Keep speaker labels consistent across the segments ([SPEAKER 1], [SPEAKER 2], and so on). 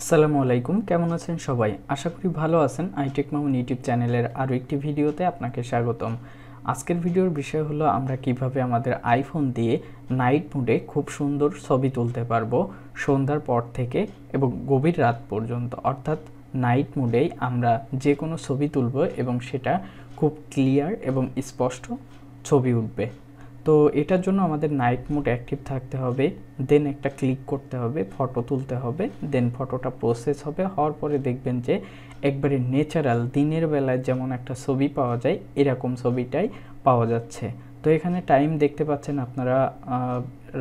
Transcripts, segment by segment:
[SPEAKER 1] আসসালামু আলাইকুম, কেমন আছেন সবাই? আশা করি ভালো আছেন। iTechMamun ইউটিউব চ্যানেলের আরও একটি ভিডিওতে আপনাকে স্বাগতম। আজকের ভিডিওর বিষয় হলো আমরা কিভাবে আমাদের আইফোন দিয়ে নাইট মোডে খুব সুন্দর ছবি তুলতে পারবো সন্ধ্যার পর থেকে এবং গভীর রাত পর্যন্ত। অর্থাৎ নাইট মোডেই আমরা যে কোনো ছবি তুলব এবং সেটা খুব ক্লিয়ার এবং স্পষ্ট ছবি উঠবে। তো এটার জন্য আমাদের নাইট মোড অ্যাক্টিভ থাকতে হবে, দেন একটা ক্লিক করতে হবে, ফটো তুলতে হবে, দেন ফটোটা প্রসেস হবে, হওয়ার পরে দেখবেন যে একবারে ন্যাচারাল দিনের বেলায় যেমন একটা ছবি পাওয়া যায় এরকম ছবিটাই পাওয়া যাচ্ছে। তো এখানে টাইম দেখতে পাচ্ছেন আপনারা,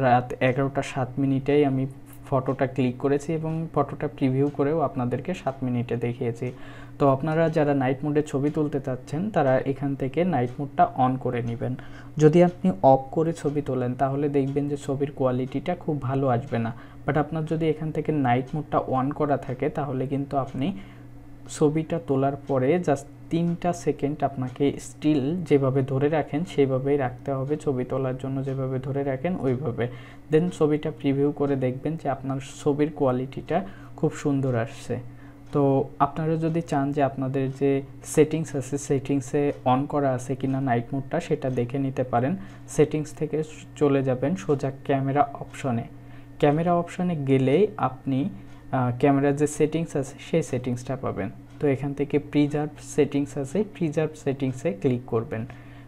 [SPEAKER 1] রাত 11টা 7 মিনিটেই আমি ফটোটা ক্লিক করেছি এবং ফটোটা প্রিভিউ করেও আপনাদেরকে 7 মিনিটে দেখিয়েছি। তো আপনারা যারা নাইট মোডে ছবি তুলতে চাচ্ছেন তারা এখান থেকে নাইট মোডটা অন করে নেবেন। যদি আপনি অফ করে ছবি তোলেন তাহলে দেখবেন যে ছবির কোয়ালিটিটা খুব ভালো আসবে না। বাট আপনার যদি এখান থেকে নাইট মোডটা অন করা থাকে তাহলে কিন্তু আপনি ছবিটা তোলার পরে জাস্ট 3টা সেকেন্ড আপনাকে স্টিল যেভাবে ধরে রাখেন সেইভাবেই রাখতে হবে। ছবি তোলার জন্য যেভাবে ধরে রাখেন ওইভাবে, দেন ছবিটা প্রিভিউ করে দেখবেন যে আপনার ছবির কোয়ালিটিটা খুব সুন্দর আসছে। তো আপনারা যদি চান যে আপনাদের যে সেটিংস আছে সেটিংসে অন করা আছে কিনা নাইট মোডটা সেটা দেখে নিতে পারেন। সেটিংস থেকে চলে যাবেন সোজা ক্যামেরা অপশনে। ক্যামেরা অপশনে গেলেই আপনি ক্যামেরার যে সেটিংস আছে সেই সেটিংসটা পাবেন। তো এখান থেকে প্রিজার্ভ সেটিংস আছে, প্রিজার্ভ সেটিংসে ক্লিক করবেন।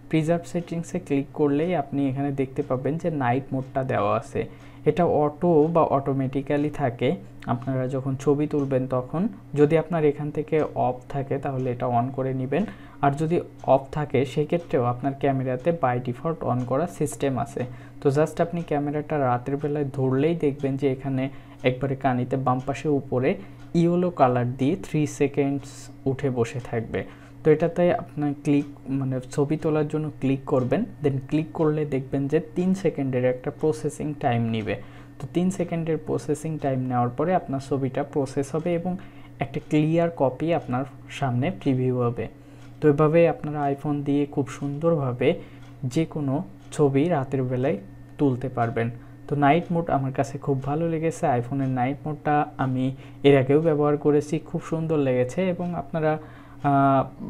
[SPEAKER 1] প্রিজার্ভ সেটিংসে ক্লিক করলেই আপনি এখানে দেখতে পাবেন যে নাইট মোডটা দেওয়া আছে। এটা অটো বা অটোমেটিক্যালি থাকে আপনারা যখন ছবি তুলবেন তখন। যদি আপনার এখান থেকে অফ থাকে তাহলে এটা অন করে নেবেন, আর যদি অফ থাকে সেক্ষেত্রেও আপনার ক্যামেরাতে বাই ডিফল্ট অন করা সিস্টেম আছে। তো জাস্ট আপনি ক্যামেরাটা রাতের বেলায় ধরলেই দেখবেন যে এখানে একবারে কানিতে বাম পাশে উপরে ইয়েলো কালার দিয়ে 3 সেকেন্ডস উঠে বসে থাকবে। তো এটাতে আপনার ছবি তোলার জন্য ক্লিক করবেন, দেন ক্লিক করলে দেখবেন যে 3 সেকেন্ডের একটা প্রসেসিং টাইম নেবে। তো 3 সেকেন্ডের প্রসেসিং টাইম নেওয়ার পরে আপনার ছবিটা প্রসেস হবে এবং একটা ক্লিয়ার কপি আপনার সামনে প্রিভিউ হবে। তো এভাবে আপনারা আইফোন দিয়ে খুব সুন্দরভাবে যে কোনো ছবি রাতের বেলায় তুলতে পারবেন। তো নাইট মোড আমার কাছে খুব ভালো লেগেছে। আইফোনের নাইট মোডটা আমি এর আগেও ব্যবহার করেছি, খুব সুন্দর লেগেছে। এবং আপনারা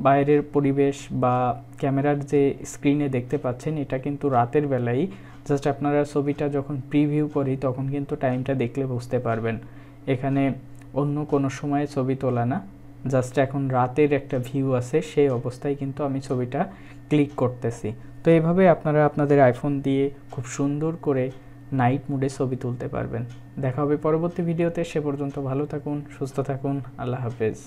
[SPEAKER 1] বাইরের পরিবেশ বা ক্যামেরার যে স্ক্রিনে দেখতে পাচ্ছেন এটা কিন্তু রাতের বেলায়। জাস্ট আপনারা ছবিটা যখন প্রিভিউ করি তখন কিন্তু টাইমটা দেখলে বুঝতে পারবেন। এখানে অন্য কোনো সময়ে ছবি তোলা না, জাস্ট এখন রাতের একটা ভিউ আছে সেই অবস্থায় কিন্তু আমি ছবিটা ক্লিক করতেছি। তো এইভাবে আপনারা আপনাদের আইফোন দিয়ে খুব সুন্দর করে নাইট মোডে ছবি তুলতে পারবেন। দেখা হবে পরবর্তী ভিডিওতে। সে পর্যন্ত ভালো থাকুন, সুস্থ থাকুন, আল্লাহ হাফেজ।